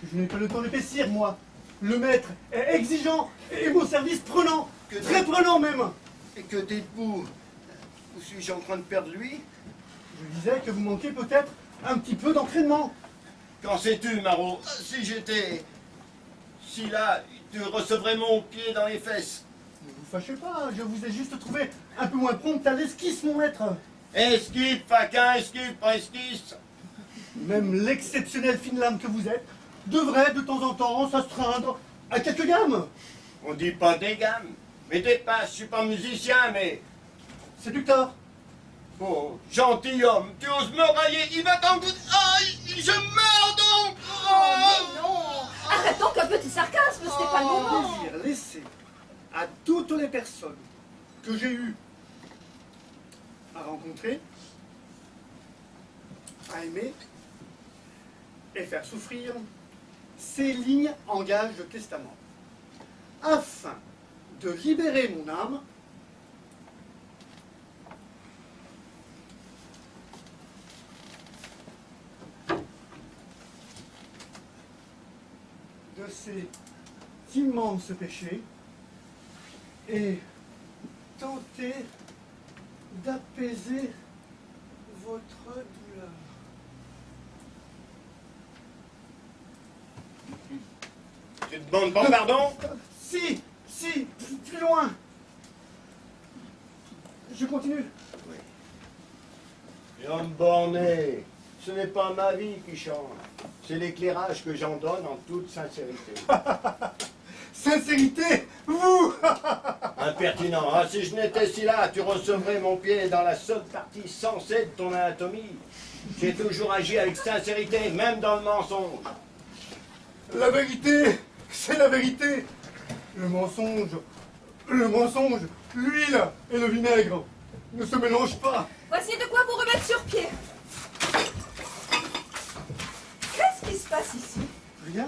que je n'ai pas le temps d'épaissir, moi. Le maître est exigeant et mon service prenant, très prenant même. Et que dites-vous? Où suis-je en train de perdre lui? Je disais que vous manquez peut-être un petit peu d'entraînement. Qu'en sais-tu, Marot? Si j'étais... Si là, tu recevrais mon pied dans les fesses. Ne vous fâchez pas, je vous ai juste trouvé un peu moins prompt à l'esquisse, mon maître. Esquive, faquin, esquive, pas esquisse. Même l'exceptionnelle fine lame que vous êtes devrait de temps en temps s'astreindre à quelques gammes. On dit pas des gammes, mais des passes. Je suis pas musicien, mais... Séducteur. Oh, gentilhomme, tu oses me railler, il va t'en goûter. Aïe, je meurs donc. Oh, mais non. Arrête donc un petit sarcasme, ce n'est pas le moment. Désir laissé à toutes les personnes que j'ai eu à rencontrer, à aimer et faire souffrir, ces lignes engagent le testament. Afin de libérer mon âme, de ces immenses péchés et tenter d'apaiser votre douleur. Tu te demandes pas pardon? Si, plus loin. Je continue. Oui. Homme borné, ce n'est pas ma vie qui change, c'est l'éclairage que j'en donne en toute sincérité. Sincérité, vous. Impertinent, ah, si je n'étais si là, tu recevrais mon pied dans la seule partie sensée de ton anatomie. J'ai toujours agi avec sincérité, même dans le mensonge. La vérité, c'est la vérité. Le mensonge, l'huile et le vinaigre ne se mélangent pas. Voici de quoi vous remettre sur pied. Qu'est-ce qui se passe ici? Rien,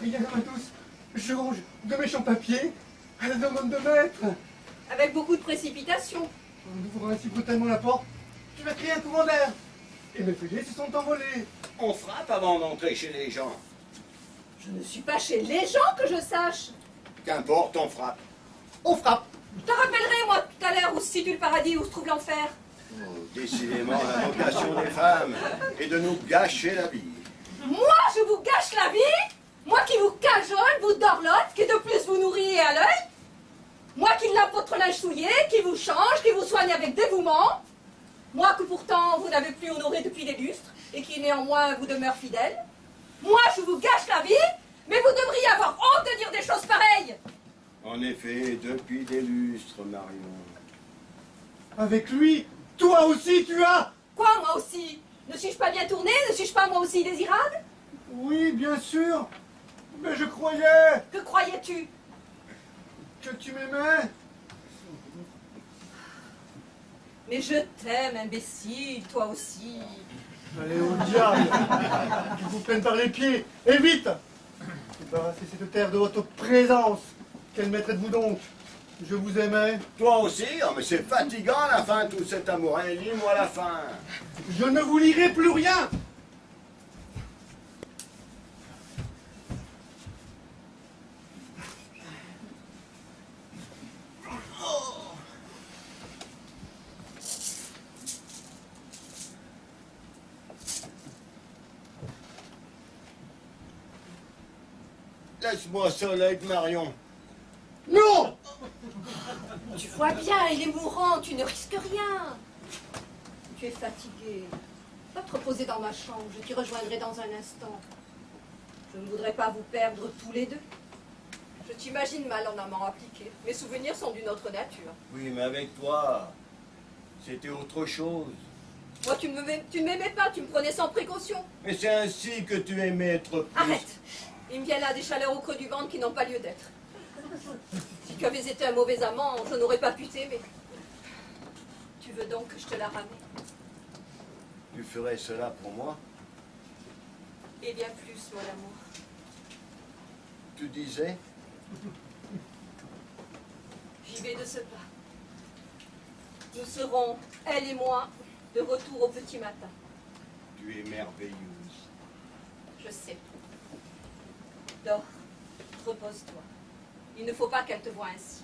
ma douce. Je range de méchants papiers à la demande de maître. Avec beaucoup de précipitation. En ouvrant ainsi brutalement la porte, tu vas créer un courant d'air. Et mes feuillets se sont envolés. On frappe avant d'entrer chez les gens. Je ne suis pas chez les gens que je sache. Qu'importe, on frappe. On frappe. Je te rappellerai, moi, tout à l'heure, où se situe le paradis, où se trouve l'enfer. Oh, décidément, la vocation des femmes est de nous gâcher la vie. Moi, je vous gâche la vie? Moi qui vous cajole, vous dorlote, qui de plus vous nourrit à l'œil? Moi qui lave votre linge souillé, qui vous change, qui vous soigne avec dévouement? Moi que pourtant vous n'avez plus honoré depuis des lustres, et qui néanmoins vous demeure fidèle? Moi, je vous gâche la vie, mais vous devriez avoir honte de dire des choses pareilles! En effet, depuis des lustres, Marion. Avec lui, toi aussi tu as. Quoi, moi aussi? Ne suis-je pas bien tournée? Ne suis-je pas moi aussi désirable? Oui, bien sûr. Mais je croyais Que croyais-tu? que tu m'aimais. Mais je t'aime, imbécile, toi aussi. Allez au diable. Je vous prenne par les pieds. Et vite. Débarrassez cette terre de votre présence. Quel maître êtes-vous donc? Je vous aimais. Toi aussi? Oh, mais c'est fatigant à la fin, tout cet amour. Hein, lis-moi la fin. Je ne vous lirai plus rien. Laisse-moi seul avec Marion. Non. Tu vois bien, il est mourant, tu ne risques rien. Tu es fatigué. Va te reposer dans ma chambre, je t'y rejoindrai dans un instant. Je ne voudrais pas vous perdre tous les deux. Je t'imagine mal en amant appliqué. Mes souvenirs sont d'une autre nature. Oui, mais avec toi, c'était autre chose. Moi, tu ne m'aimais pas, tu me prenais sans précaution. Mais c'est ainsi que tu aimais être plus... Arrête! Il me vient là des chaleurs au creux du ventre qui n'ont pas lieu d'être. Si tu avais été un mauvais amant, je n'aurais pas pu t'aimer. Tu veux donc que je te la ramène? Tu ferais cela pour moi? Et bien plus, mon amour. Tu disais? J'y vais de ce pas. Nous serons, elle et moi, de retour au petit matin. Tu es merveilleuse. Je sais. Dors. Repose-toi. Il ne faut pas qu'elle te voie ainsi.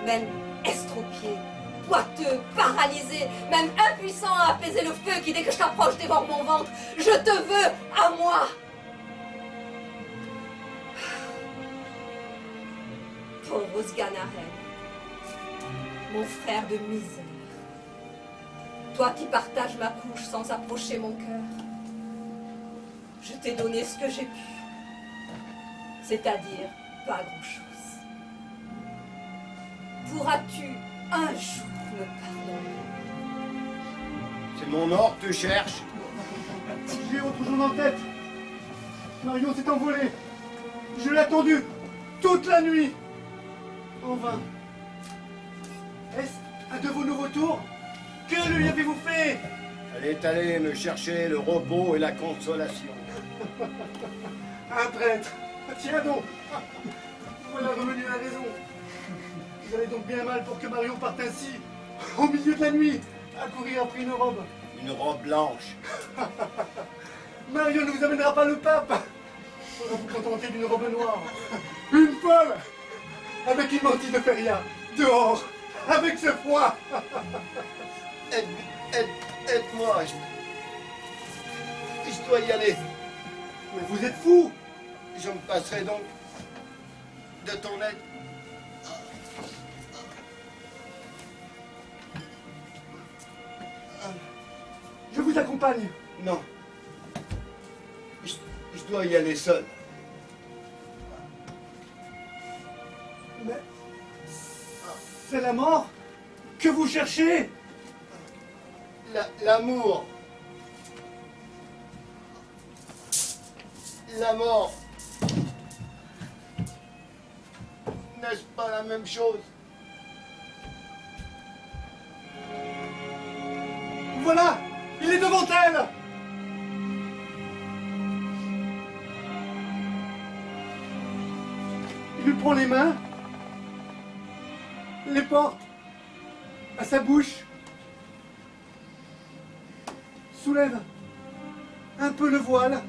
Même estropié, boiteux, paralysé, même impuissant à apaiser le feu qui, dès que je t'approche, dévore mon ventre, je te veux à moi. Pauvre Sganarelle, mon frère de misère. Toi qui partages ma couche sans approcher mon cœur, je t'ai donné ce que j'ai pu, c'est-à-dire pas grand-chose. Pourras-tu un jour me pardonner? C'est mon or que tu cherches. J'ai autre chose en tête. Marion s'est envolée. Je l'ai attendue toute la nuit. En vain. Est-ce un de vos nouveaux tours? Que lui avez-vous fait? Elle est allée me chercher le repos et la consolation. Un traître. Tiens donc. Voilà revenu à la raison. Vous allez donc bien mal pour que Marion parte ainsi, au milieu de la nuit, à courir après une robe. Une robe blanche. Marion ne vous amènera pas le pape. On va vous contenter d'une robe noire. Une folle, avec une mantille de feria, dehors, avec ce froid. Aide-moi. Je dois y aller. Mais vous êtes fou. Je me passerai donc de ton aide. Je vous accompagne. Non. Je dois y aller seul. Mais c'est la mort que vous cherchez. L'amour. La mort. N'est-ce pas la même chose? Voilà, il est devant elle. Il lui prend les mains, les porte à sa bouche, soulève un peu le voile,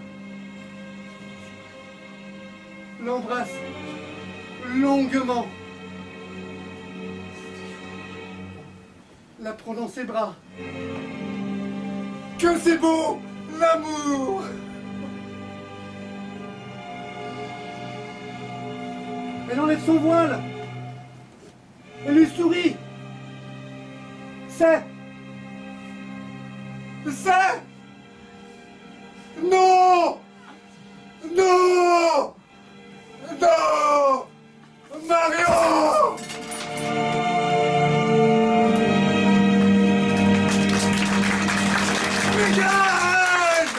l'embrasse longuement, la prend dans ses bras. Que c'est beau, l'amour! Elle enlève son voile. Elle lui sourit. C'est... Non! Non! Non! Marion! Regarde!